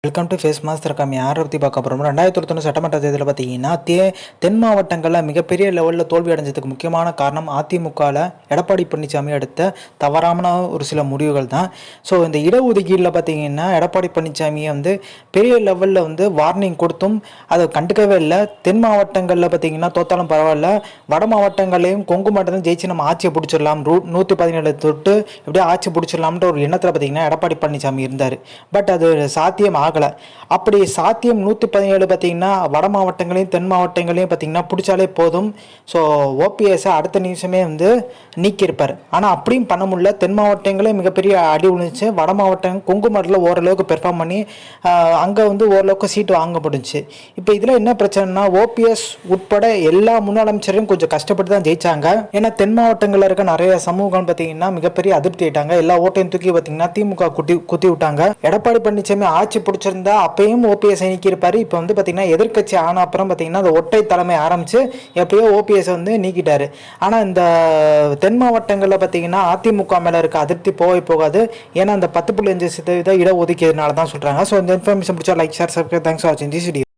Welcome to face master com. யாரை பற்றி பார்க்க போகிறோம்? 2021 சட்டமன்ற தேர்தலில் பார்த்தீங்கன்னா தென் மாவட்டங்களில் மிகப்பெரிய லெவலில் தோல்வி அடைஞ்சதுக்கு முக்கியமான காரணம் அதிமுகவில் எடப்பாடி பழனிசாமி எடுத்த தவறான ஒரு சில முடிவுகள் தான். ஸோ இந்த இடஒதுக்கீடில் பார்த்தீங்கன்னா எடப்பாடி பழனிசாமியை பெரிய லெவலில் வார்னிங் கொடுத்தும் அதை கண்டுக்கவே இல்லை. தென் மாவட்டங்களில் பார்த்தீங்கன்னா தோத்தாலும் பரவாயில்ல, வட மாவட்டங்களையும் கொங்கு மாவட்டத்தையும் ஜெயிச்சு நம்ம ஆட்சியை பிடிச்சிடலாம், 117 தொட்டு எப்படியோ ஆட்சி பிடிச்சிடலாம்ன்ற ஒரு எண்ணத்தில் பார்த்தீங்கன்னா எடப்பாடி பழனிசாமி இருந்தார். பட் அது சாத்தியம் அப்படி சாத்தியம் 117 பார்த்தீங்கன்னா வட மாவட்டங்களையும் தென் மாவட்டங்களையும் பார்த்தீங்கன்னா பிடிச்சாலே போதும். ஸோ ஓபிஎஸ் அடுத்த நிமிஷமே நீக்கியிருப்பார். ஆனால் அப்படியும் பண்ண முடியல. தென் மாவட்டங்களே மிகப்பெரிய அடி விழுந்துச்சு. வட மாவட்டம் கொங்கு மாவட்டத்தில் ஓரளவுக்கு பெர்ஃபார்ம் பண்ணி அங்கே ஓரளவுக்கு சீட்டு வாங்கப்படுச்சு. இப்போ இதில் என்ன பிரச்சனைனா, ஓபிஎஸ் உட்பட எல்லா முன்னாள் அமைச்சரையும் கொஞ்சம் கஷ்டப்பட்டு தான் ஜெயிச்சாங்க. ஏன்னா தென் மாவட்டங்களில் இருக்க நிறைய சமூகம் பார்த்தீங்கன்னா மிகப்பெரிய அதிருப்தி ஆயிட்டாங்க. எல்லா ஓட்டையும் தூக்கி பார்த்தீங்கன்னா திமுக குத்தி விட்டாங்க. எடப்பாடி பழனிசாமி ஆட்சி பிடிச்சிருந்தா அப்பயும் ஓபிஎஸ் நீக்கியிருப்பாரு. இப்போ பார்த்தீங்கன்னா எதிர்கட்சி ஆன அப்புறம் பார்த்தீங்கன்னா அந்த ஒற்றை தலைமை ஆரம்பிச்சு எப்பயோ ஓபிஎஸ் நீக்கிட்டாரு. ஆனால் இந்த தென் மாவட்டங்களில் பார்த்தீங்கன்னா அதிமுக மேலே இருக்க அதிருப்தி போகாது. ஏன்னா அந்த 10.5% இடஒதுக்கீடுனால தான் சொல்கிறாங்க. ஸோ இந்த இன்ஃபர்மேஷன் பிடிச்சா like, share, subscribe. Thanks for வாட்சிங் திஸ் வீடியோ.